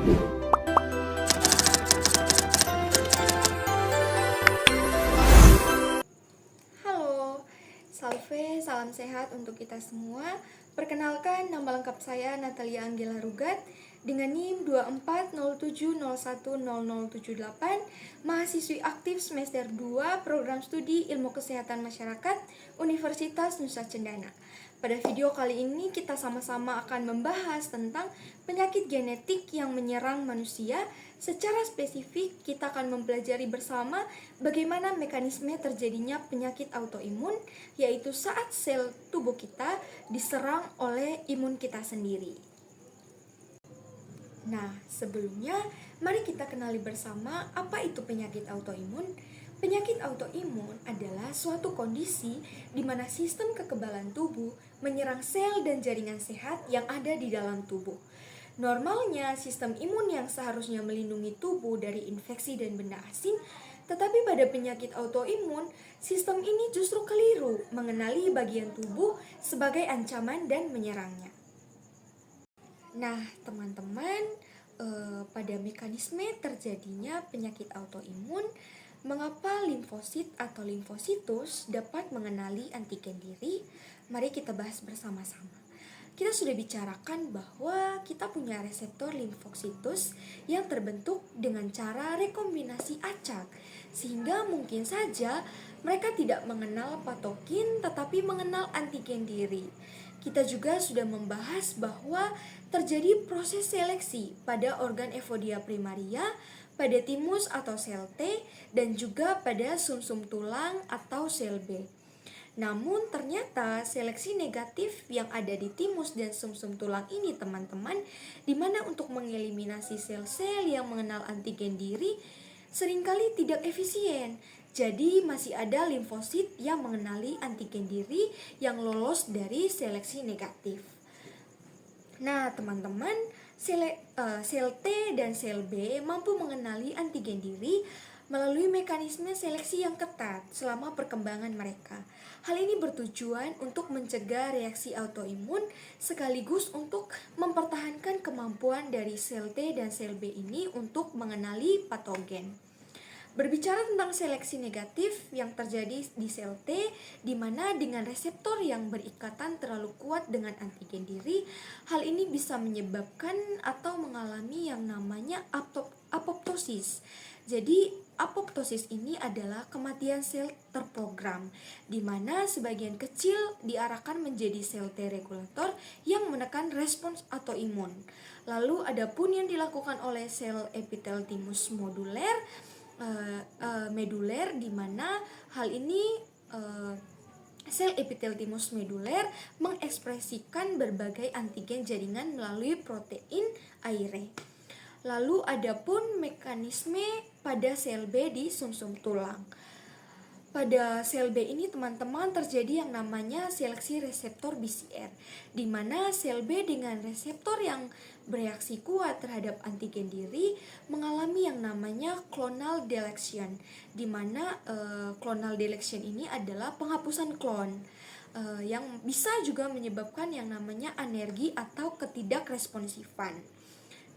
Halo, salve, salam sehat untuk kita semua. Perkenalkan, nama lengkap saya Natalia Anggela Rugat dengan NIM 2407010078, mahasiswi aktif semester 2 Program Studi Ilmu Kesehatan Masyarakat Universitas Nusa Cendana. Pada video kali ini kita sama-sama akan membahas tentang penyakit genetik yang menyerang manusia. Secara spesifik kita akan mempelajari bersama bagaimana mekanisme terjadinya penyakit autoimun, yaitu saat sel tubuh kita diserang oleh imun kita sendiri. Nah, sebelumnya mari kita kenali bersama apa itu penyakit autoimun. Penyakit autoimun adalah suatu kondisi di mana sistem kekebalan tubuh menyerang sel dan jaringan sehat yang ada di dalam tubuh. Normalnya, sistem imun yang seharusnya melindungi tubuh dari infeksi dan benda asing, tetapi pada penyakit autoimun, sistem ini justru keliru mengenali bagian tubuh sebagai ancaman dan menyerangnya. Nah, teman-teman, pada mekanisme terjadinya penyakit autoimun, mengapa limfosit atau limfositus dapat mengenali antigen diri? Mari kita bahas bersama-sama. Kita sudah bicarakan bahwa kita punya reseptor limfositus yang terbentuk dengan cara rekombinasi acak, sehingga mungkin saja mereka tidak mengenal patogen tetapi mengenal antigen diri. Kita juga sudah membahas bahwa terjadi proses seleksi pada organ Evodia primaria, pada timus atau sel T, dan juga pada sumsum tulang atau sel B. Namun ternyata seleksi negatif yang ada di timus dan sumsum tulang ini teman-teman, dimana untuk mengeliminasi sel-sel yang mengenal antigen diri seringkali tidak efisien. Jadi masih ada limfosit yang mengenali antigen diri yang lolos dari seleksi negatif. Nah teman-teman, sel T dan sel B mampu mengenali antigen diri melalui mekanisme seleksi yang ketat selama perkembangan mereka. Hal ini bertujuan untuk mencegah reaksi autoimun sekaligus untuk mempertahankan kemampuan dari sel T dan sel B ini untuk mengenali patogen. Berbicara tentang seleksi negatif yang terjadi di sel T, di mana dengan reseptor yang berikatan terlalu kuat dengan antigen diri, hal ini bisa menyebabkan atau mengalami yang namanya apoptosis. Jadi, apoptosis ini adalah kematian sel terprogram, di mana sebagian kecil diarahkan menjadi sel T regulator yang menekan respons autoimun. Lalu, ada pun yang dilakukan oleh sel epitel timus meduler, di mana hal ini sel epitel timus meduler mengekspresikan berbagai antigen jaringan melalui protein aire. Lalu ada pun mekanisme pada sel B di sumsum tulang. Pada sel B ini teman-teman terjadi yang namanya seleksi reseptor BCR, di mana sel B dengan reseptor yang bereaksi kuat terhadap antigen diri mengalami yang namanya clonal deletion, di mana clonal deletion ini adalah penghapusan klon yang bisa juga menyebabkan yang namanya anergi atau ketidakresponsifan.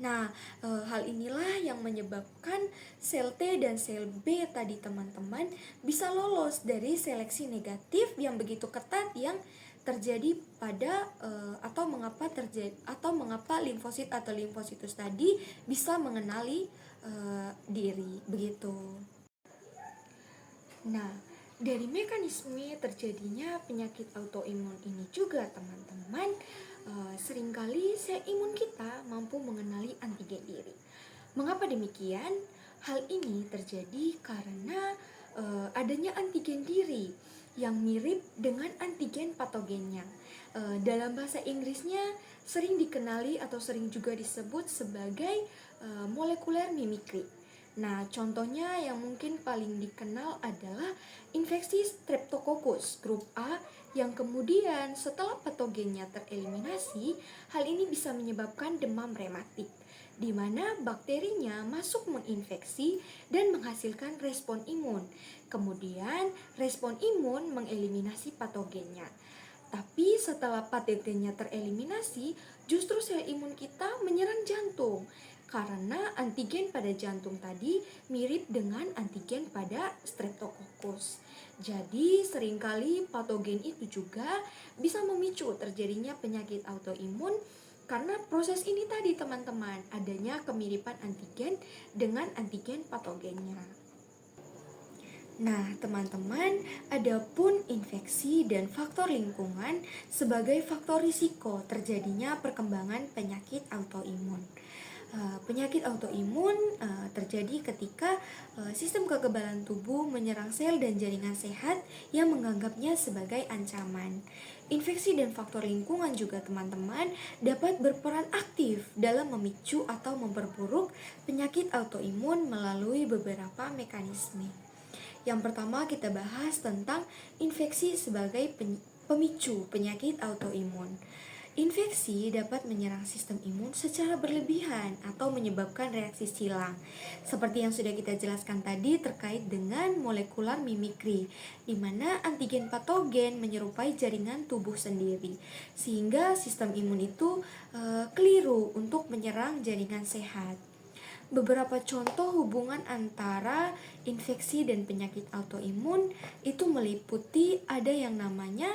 Nah, hal inilah yang menyebabkan sel T dan sel B tadi teman-teman bisa lolos dari seleksi negatif yang begitu ketat yang terjadi pada atau mengapa limfosit atau limfositus tadi bisa mengenali diri begitu. Nah, dari mekanisme terjadinya penyakit autoimun ini juga teman-teman, seringkali sel imun kita mampu mengenali antigen diri. Mengapa demikian? Hal ini terjadi karena adanya antigen diri yang mirip dengan antigen patogennya. Dalam bahasa Inggrisnya sering dikenali atau sering juga disebut sebagai molecular mimicry. Nah, contohnya yang mungkin paling dikenal adalah infeksi Streptococcus grup A yang kemudian setelah patogennya tereliminasi, hal ini bisa menyebabkan demam rematik, di mana bakterinya masuk menginfeksi dan menghasilkan respon imun. Kemudian, respon imun mengeliminasi patogennya. Tapi setelah patogennya tereliminasi, justru sel imun kita menyerang jantung. karena antigen pada jantung tadi mirip dengan antigen pada Streptococcus. Jadi seringkali patogen itu juga bisa memicu terjadinya penyakit autoimun karena proses ini tadi teman-teman, adanya kemiripan antigen dengan antigen patogennya. Nah, teman-teman, adapun infeksi dan faktor lingkungan sebagai faktor risiko terjadinya perkembangan penyakit autoimun. Penyakit autoimun terjadi ketika sistem kekebalan tubuh menyerang sel dan jaringan sehat yang menganggapnya sebagai ancaman. Infeksi dan faktor lingkungan juga teman-teman dapat berperan aktif dalam memicu atau memperburuk penyakit autoimun melalui beberapa mekanisme. Yang pertama kita bahas tentang infeksi sebagai pemicu penyakit autoimun. Infeksi dapat menyerang sistem imun secara berlebihan atau menyebabkan reaksi silang. Seperti yang sudah kita jelaskan tadi terkait dengan molekular mimikri, di mana antigen patogen menyerupai jaringan tubuh sendiri, sehingga sistem imun itu keliru untuk menyerang jaringan sehat. Beberapa contoh hubungan antara infeksi dan penyakit autoimun itu meliputi ada yang namanya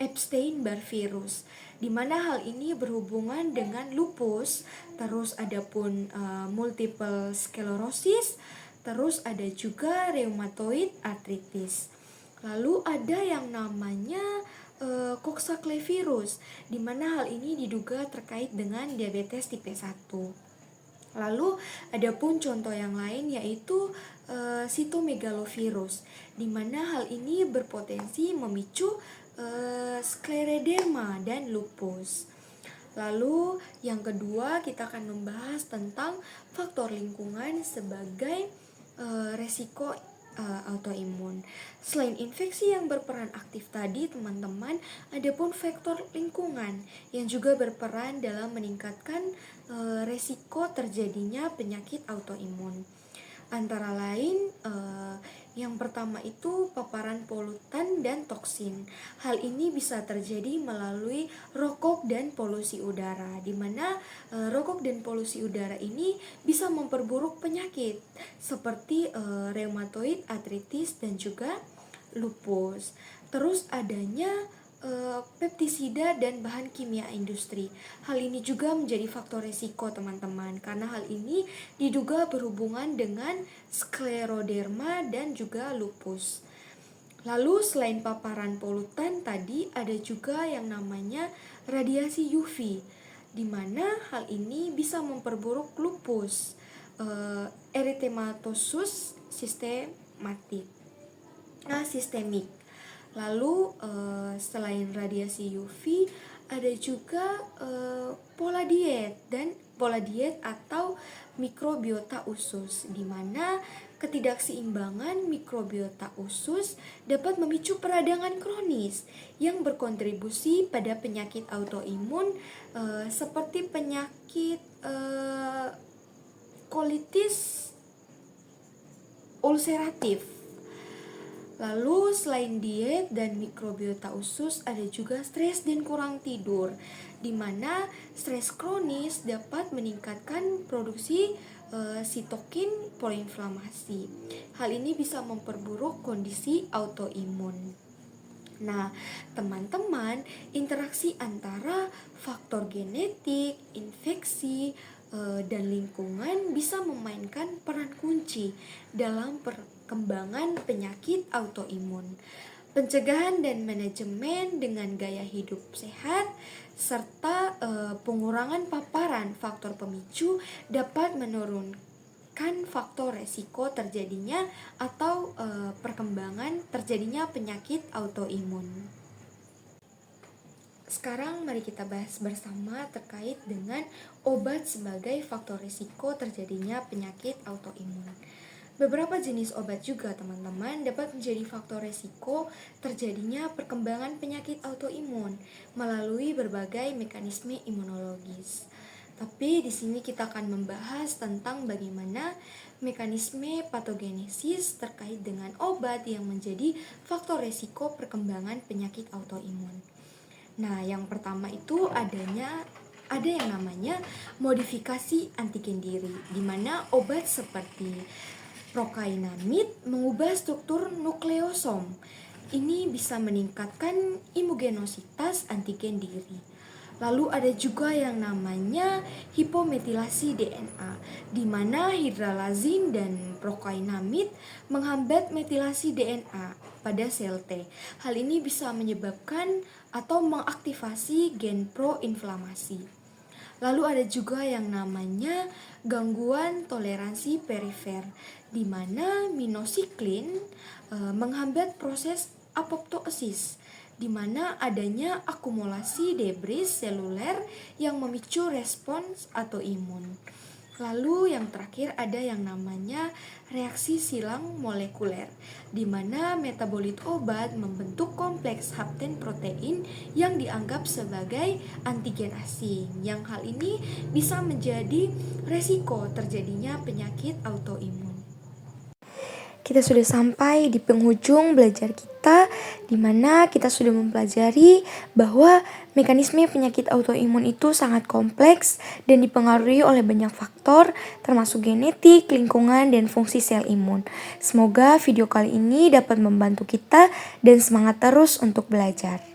Epstein-Barr virus, di mana hal ini berhubungan dengan lupus, terus ada pun multiple sclerosis, terus ada juga rheumatoid arthritis. Lalu ada yang namanya Coxsackie-virus, di mana hal ini diduga terkait dengan diabetes tipe 1. Lalu ada pun contoh yang lain yaitu sitomegalovirus, di mana hal ini berpotensi memicu skleroderma dan lupus. Lalu yang kedua kita akan membahas tentang faktor lingkungan sebagai resiko autoimun. Selain infeksi yang berperan aktif tadi teman-teman, ada pun faktor lingkungan yang juga berperan dalam meningkatkan resiko terjadinya penyakit autoimun. Antara lain yang pertama itu paparan polutan dan toksin. Hal ini bisa terjadi melalui rokok dan polusi udara, di mana rokok dan polusi udara ini bisa memperburuk penyakit seperti rheumatoid arthritis dan juga lupus. Terus adanya pestisida dan bahan kimia industri. Hal ini juga menjadi faktor risiko teman-teman, karena hal ini diduga berhubungan dengan skleroderma dan juga lupus. Lalu selain paparan polutan tadi ada juga yang namanya radiasi UV, di mana hal ini bisa memperburuk lupus, erythematosus sistemik. Lalu selain radiasi UV ada juga pola diet atau mikrobiota usus, di mana ketidakseimbangan mikrobiota usus dapat memicu peradangan kronis yang berkontribusi pada penyakit autoimun seperti penyakit kolitis ulceratif. Lalu selain diet dan mikrobiota usus ada juga stres dan kurang tidur, di mana stres kronis dapat meningkatkan produksi sitokin proinflamasi. Hal ini bisa memperburuk kondisi autoimun. Nah, teman-teman, interaksi antara faktor genetik, infeksi, dan lingkungan bisa memainkan peran kunci dalam perkembangan penyakit autoimun. Pencegahan dan manajemen dengan gaya hidup sehat serta pengurangan paparan faktor pemicu dapat menurunkan faktor resiko terjadinya atau perkembangan terjadinya penyakit autoimun. Sekarang mari kita bahas bersama terkait dengan obat sebagai faktor risiko terjadinya penyakit autoimun. Beberapa jenis obat juga teman-teman dapat menjadi faktor risiko terjadinya perkembangan penyakit autoimun melalui berbagai mekanisme imunologis. Tapi di sini kita akan membahas tentang bagaimana mekanisme patogenesis terkait dengan obat yang menjadi faktor risiko perkembangan penyakit autoimun. Nah, yang pertama itu adanya ada yang namanya modifikasi antigen diri, di mana obat seperti prokainamid mengubah struktur nukleosom. Ini bisa meningkatkan imunogenositas antigen diri. Lalu ada juga yang namanya hipometilasi DNA, di mana hidralazin dan prokainamid menghambat metilasi DNA pada sel T. Hal ini bisa menyebabkan atau mengaktifasi gen proinflamasi. Lalu ada juga yang namanya gangguan toleransi perifer, di mana minosiklin menghambat proses apoptosis, di mana adanya akumulasi debris seluler yang memicu respons atau imun. Lalu yang terakhir ada yang namanya reaksi silang molekuler, di mana metabolit obat membentuk kompleks hapten protein yang dianggap sebagai antigen asing. Yang hal ini bisa menjadi resiko terjadinya penyakit autoimun. Kita sudah sampai di penghujung belajar kita, di mana kita sudah mempelajari bahwa mekanisme penyakit autoimun itu sangat kompleks dan dipengaruhi oleh banyak faktor, termasuk genetik, lingkungan, dan fungsi sel imun. Semoga video kali ini dapat membantu kita dan semangat terus untuk belajar.